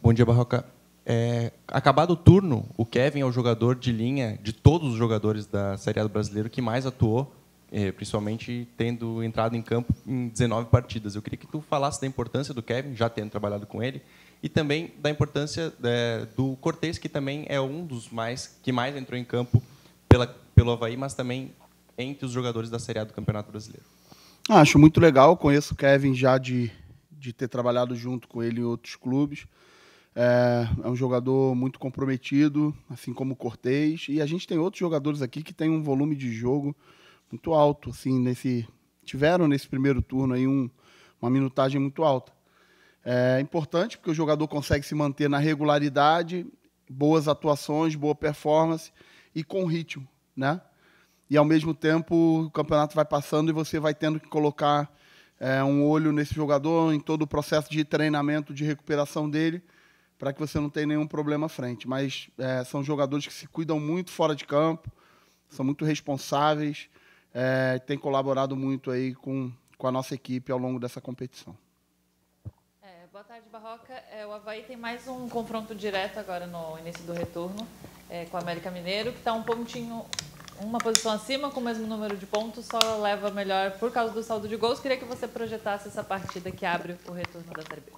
Bom dia, Barroca. Acabado o turno, o Kevin é o jogador de linha de todos os jogadores da Série A do Brasileiro que mais atuou, principalmente tendo entrado em campo em 19 partidas. Eu queria que tu falasse da importância do Kevin, já tendo trabalhado com ele, e também da importância do Cortez, que também é um dos que mais entrou em campo pelo Avaí, mas também entre os jogadores da Série A do Campeonato Brasileiro. Acho muito legal, conheço o Kevin já de ter trabalhado junto com ele em outros clubes. É um jogador muito comprometido, assim como o Cortez. E a gente tem outros jogadores aqui que têm um volume de jogo muito alto. Assim, tiveram nesse primeiro turno aí uma minutagem muito alta. É importante porque o jogador consegue se manter na regularidade, boas atuações, boa performance e com ritmo, né? E, ao mesmo tempo, o campeonato vai passando e você vai tendo que colocar um olho nesse jogador em todo o processo de treinamento, de recuperação dele, para que você não tenha nenhum problema à frente. Mas são jogadores que se cuidam muito fora de campo, são muito responsáveis, têm colaborado muito aí com a nossa equipe ao longo dessa competição. Boa tarde, Barroca. O Avaí tem mais um confronto direto agora no início do retorno com o América Mineiro, que está um pontinho, uma posição acima, com o mesmo número de pontos, só leva melhor por causa do saldo de gols. Queria que você projetasse essa partida que abre o retorno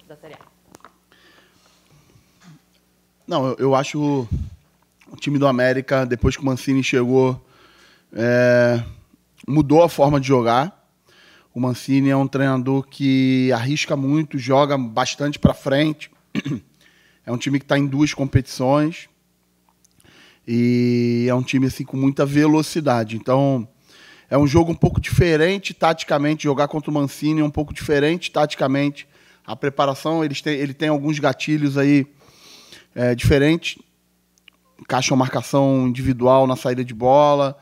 da Série A. Não, eu acho o time do América, depois que o Mancini chegou, mudou a forma de jogar. O Mancini é um treinador que arrisca muito, joga bastante para frente. É um time que está em 2 competições e é um time assim, com muita velocidade. Então, é um jogo um pouco diferente taticamente. Jogar contra o Mancini é um pouco diferente taticamente. A preparação, ele tem alguns gatilhos aí diferentes. Encaixa uma marcação individual na saída de bola.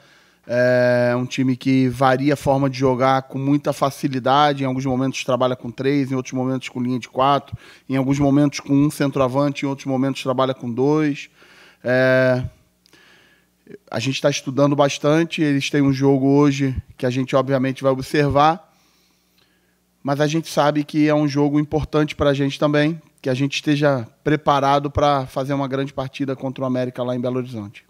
É um time que varia a forma de jogar com muita facilidade. Em alguns momentos trabalha com 3, em outros momentos com linha de 4, em alguns momentos com um centroavante, em outros momentos trabalha com 2. A gente está estudando bastante. Eles têm um jogo hoje que a gente obviamente vai observar, mas a gente sabe que é um jogo importante para a gente também, que a gente esteja preparado para fazer uma grande partida contra o América lá em Belo Horizonte.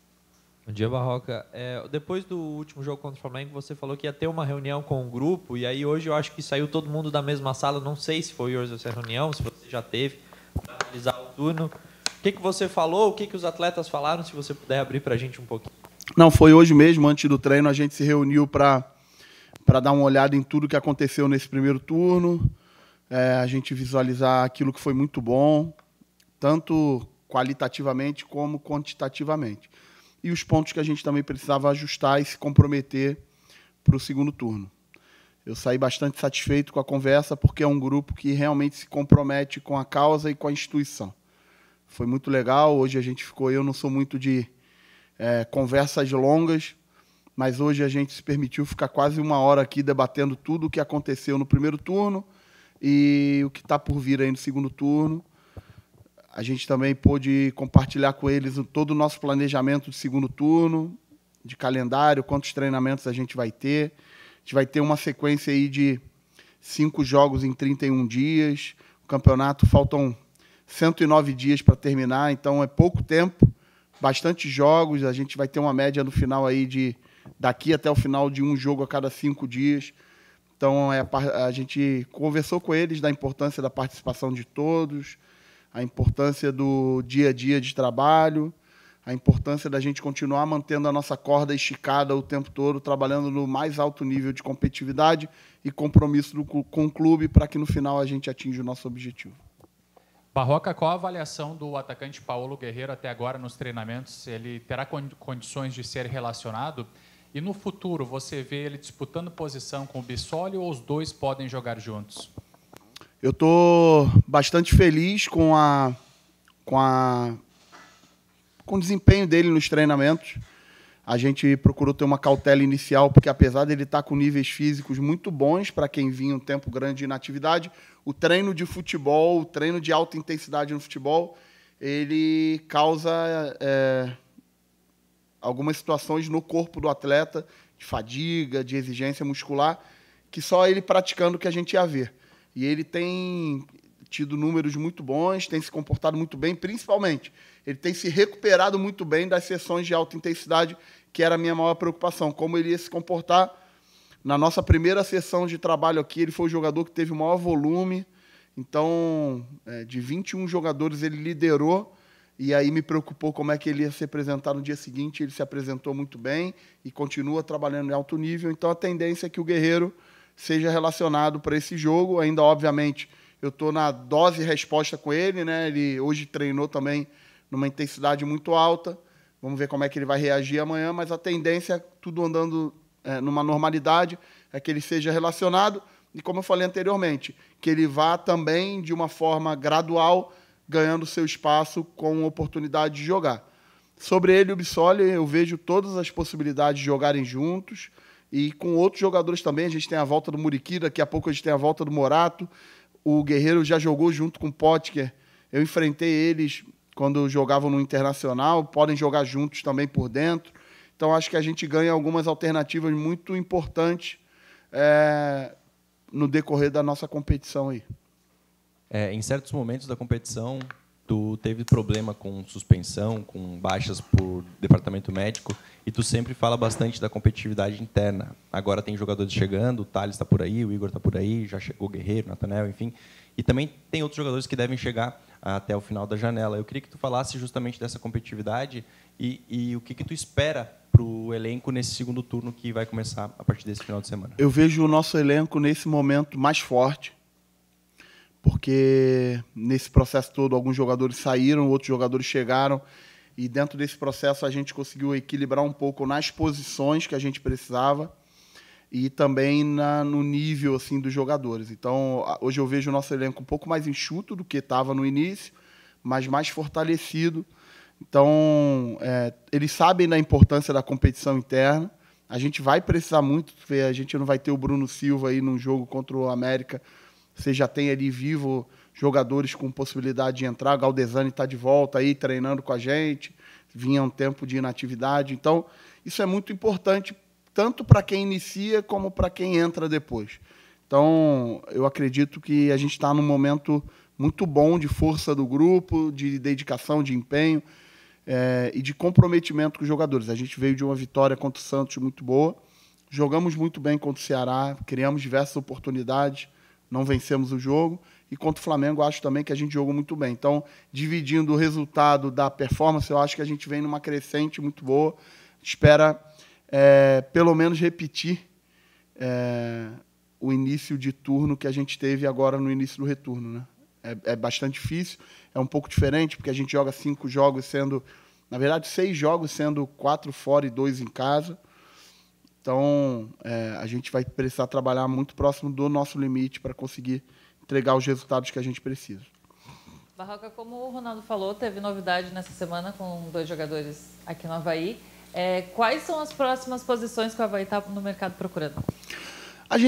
Bom dia, Barroca. Depois do último jogo contra o Flamengo, você falou que ia ter uma reunião com o grupo, e aí hoje eu acho que saiu todo mundo da mesma sala. Não sei se foi hoje essa reunião, se você já teve, para analisar o turno. O que você falou, o que os atletas falaram, se você puder abrir para a gente um pouquinho. Não, foi hoje mesmo, antes do treino, a gente se reuniu para dar uma olhada em tudo que aconteceu nesse primeiro turno, a gente visualizar aquilo que foi muito bom, tanto qualitativamente como quantitativamente. E os pontos que a gente também precisava ajustar e se comprometer para o segundo turno. Eu saí bastante satisfeito com a conversa, porque é um grupo que realmente se compromete com a causa e com a instituição. Foi muito legal. Hoje a gente ficou... Eu não sou muito de conversas longas, mas hoje a gente se permitiu ficar quase 1 hora aqui debatendo tudo o que aconteceu no primeiro turno e o que está por vir aí no segundo turno. A gente também pôde compartilhar com eles todo o nosso planejamento de segundo turno, de calendário, quantos treinamentos a gente vai ter. A gente vai ter uma sequência aí de 5 jogos em 31 dias. O campeonato faltam 109 dias para terminar, então é pouco tempo, bastante jogos. A gente vai ter uma média no final aí daqui até o final de 1 jogo a cada 5 dias. Então a gente conversou com eles da importância da participação de todos, a importância do dia a dia de trabalho, a importância da gente continuar mantendo a nossa corda esticada o tempo todo, trabalhando no mais alto nível de competitividade e compromisso com o clube para que no final a gente atinja o nosso objetivo. Barroca, qual a avaliação do atacante Paulo Guerreiro até agora nos treinamentos? Ele terá condições de ser relacionado? E no futuro, você vê ele disputando posição com o Bissoli ou os dois podem jogar juntos? Eu estou bastante feliz com o desempenho dele nos treinamentos. A gente procurou ter uma cautela inicial, porque apesar dele estar com níveis físicos muito bons para quem vinha um tempo grande de inatividade, o treino de futebol, o treino de alta intensidade no futebol, ele causa algumas situações no corpo do atleta, de fadiga, de exigência muscular, que só ele praticando que a gente ia ver. E ele tem tido números muito bons, tem se comportado muito bem, principalmente. Ele tem se recuperado muito bem das sessões de alta intensidade, que era a minha maior preocupação, como ele ia se comportar. Na nossa primeira sessão de trabalho aqui, ele foi o jogador que teve o maior volume. Então, de 21 jogadores, ele liderou. E aí me preocupou como é que ele ia se apresentar no dia seguinte. Ele se apresentou muito bem e continua trabalhando em alto nível. Então, a tendência é que o Guerreiro seja relacionado para esse jogo. Ainda, obviamente, eu estou na dose e resposta com ele, né? Ele hoje treinou também numa intensidade muito alta. Vamos ver como é que ele vai reagir amanhã, mas a tendência, tudo andando numa normalidade, é que ele seja relacionado e, como eu falei anteriormente, que ele vá também, de uma forma gradual, ganhando seu espaço com oportunidade de jogar. Sobre ele e o Bissoli, eu vejo todas as possibilidades de jogarem juntos e com outros jogadores também. A gente tem a volta do Muriqui, daqui a pouco a gente tem a volta do Morato. O Guerreiro já jogou junto com o Potker. Eu enfrentei eles quando jogavam no Internacional, podem jogar juntos também por dentro. Então, acho que a gente ganha algumas alternativas muito importantes no decorrer da nossa competição aí. Em certos momentos da competição, tu teve problema com suspensão, com baixas por departamento médico, e tu sempre fala bastante da competitividade interna. Agora tem jogadores chegando, o Thales está por aí, o Igor está por aí, já chegou o Guerreiro, o Nathanael, enfim. E também tem outros jogadores que devem chegar até o final da janela. Eu queria que tu falasse justamente dessa competitividade e o que tu espera para o elenco nesse segundo turno que vai começar a partir desse final de semana. Eu vejo o nosso elenco nesse momento mais forte, porque nesse processo todo alguns jogadores saíram, outros jogadores chegaram, e dentro desse processo a gente conseguiu equilibrar um pouco nas posições que a gente precisava e também no nível assim, dos jogadores. Então, hoje eu vejo o nosso elenco um pouco mais enxuto do que estava no início, mas mais fortalecido. Então, eles sabem da importância da competição interna. A gente vai precisar muito, a gente não vai ter o Bruno Silva aí num jogo contra o América. Você já tem ali vivo jogadores com possibilidade de entrar. O Galdesani está de volta aí, treinando com a gente. Vinha um tempo de inatividade. Então, isso é muito importante, tanto para quem inicia como para quem entra depois. Então, eu acredito que a gente está num momento muito bom de força do grupo, de dedicação, de empenho e de comprometimento com os jogadores. A gente veio de uma vitória contra o Santos muito boa, jogamos muito bem contra o Ceará, criamos diversas oportunidades, não vencemos o jogo, e contra o Flamengo acho também que a gente jogou muito bem. Então, dividindo o resultado da performance, eu acho que a gente vem numa crescente muito boa, espera pelo menos repetir o início de turno que a gente teve agora no início do retorno, né? É bastante difícil, é um pouco diferente, porque a gente joga 5 jogos sendo, na verdade, 6 jogos sendo 4 fora e 2 em casa. Então, a gente vai precisar trabalhar muito próximo do nosso limite para conseguir entregar os resultados que a gente precisa. Barroca, como o Ronaldo falou, teve novidade nessa semana com 2 jogadores aqui no Avaí. Quais são as próximas posições que o Avaí está no mercado procurando? A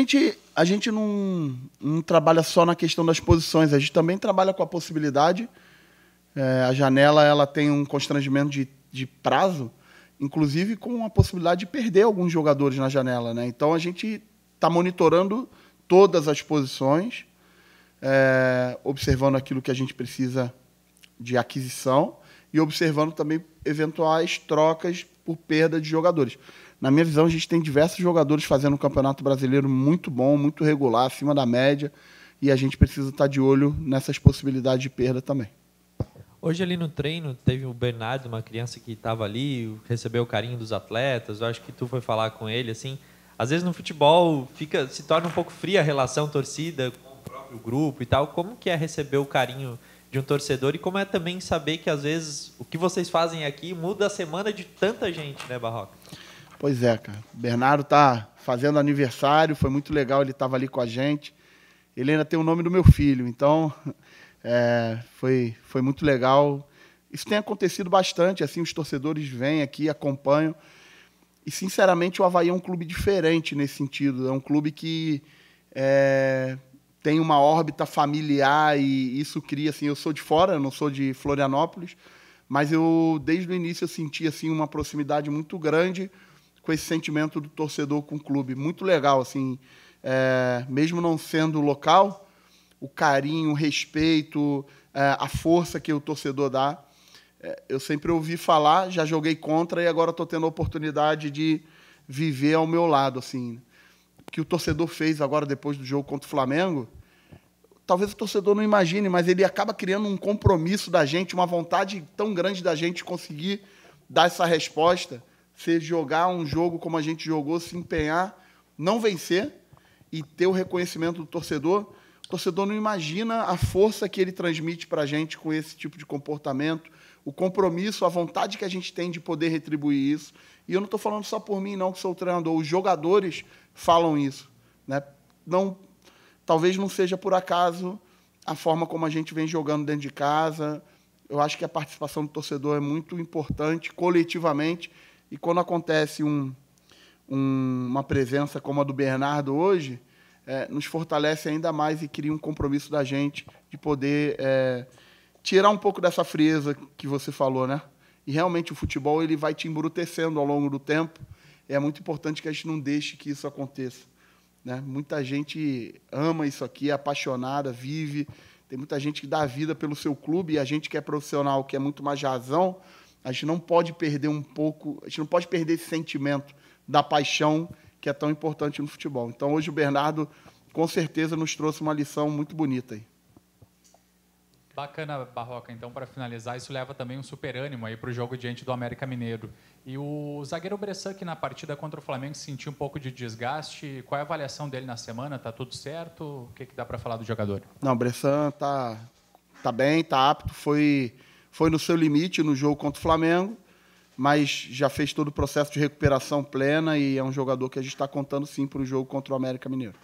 gente não trabalha só na questão das posições, a gente também trabalha com a possibilidade. A janela ela tem um constrangimento de prazo, inclusive com a possibilidade de perder alguns jogadores na janela, né? Então, a gente está monitorando todas as posições, observando aquilo que a gente precisa de aquisição e observando também eventuais trocas por perda de jogadores. Na minha visão, a gente tem diversos jogadores fazendo um campeonato brasileiro muito bom, muito regular, acima da média, e a gente precisa estar de olho nessas possibilidades de perda também. Hoje ali no treino teve o Bernardo, uma criança que estava ali, recebeu o carinho dos atletas. Eu acho que tu foi falar com ele, assim. Às vezes no futebol se torna um pouco fria a relação torcida com o próprio grupo e tal. Como que é receber o carinho de um torcedor e como é também saber que às vezes o que vocês fazem aqui muda a semana de tanta gente, né, Barroca? Pois é, cara. O Bernardo está fazendo aniversário, foi muito legal, ele estava ali com a gente. Ele ainda tem o nome do meu filho, então foi muito legal. Isso tem acontecido bastante, assim, os torcedores vêm aqui, acompanham. E, sinceramente, o Avaí é um clube diferente nesse sentido. É um clube que tem uma órbita familiar e isso cria, assim, eu sou de fora, eu não sou de Florianópolis, mas desde o início, eu senti, assim, uma proximidade muito grande com esse sentimento do torcedor com o clube. Muito legal, assim, mesmo não sendo local, o carinho, o respeito, a força que o torcedor dá. Eu sempre ouvi falar, já joguei contra e agora estou tendo a oportunidade de viver ao meu lado. Assim, o que o torcedor fez agora depois do jogo contra o Flamengo, talvez o torcedor não imagine, mas ele acaba criando um compromisso da gente, uma vontade tão grande da gente conseguir dar essa resposta, se jogar um jogo como a gente jogou, se empenhar, não vencer e ter o reconhecimento do torcedor. O torcedor não imagina a força que ele transmite para a gente com esse tipo de comportamento, o compromisso, a vontade que a gente tem de poder retribuir isso. E eu não estou falando só por mim, não, que sou o treinador. Os jogadores falam isso, né? Talvez não seja por acaso a forma como a gente vem jogando dentro de casa. Eu acho que a participação do torcedor é muito importante, coletivamente. E quando acontece uma presença como a do Bernardo hoje, nos fortalece ainda mais e cria um compromisso da gente de poder tirar um pouco dessa frieza que você falou, né? E realmente o futebol ele vai te embrutecendo ao longo do tempo. É muito importante que a gente não deixe que isso aconteça, né? Muita gente ama isso aqui, é apaixonada, vive. Tem muita gente que dá a vida pelo seu clube e a gente que é profissional, que é muito mais de razão, a gente não pode perder a gente não pode perder esse sentimento da paixão que é tão importante no futebol. Então, hoje o Bernardo, com certeza, nos trouxe uma lição muito bonita aí. Bacana, Barroca. Então, para finalizar, isso leva também um super ânimo aí para o jogo diante do América Mineiro. E o zagueiro Bressan, que na partida contra o Flamengo sentiu um pouco de desgaste, qual é a avaliação dele na semana? Tá tudo certo? O que dá para falar do jogador? Não, o Bressan tá bem, tá apto, foi no seu limite no jogo contra o Flamengo, mas já fez todo o processo de recuperação plena e é um jogador que a gente está contando sim para o jogo contra o América Mineiro.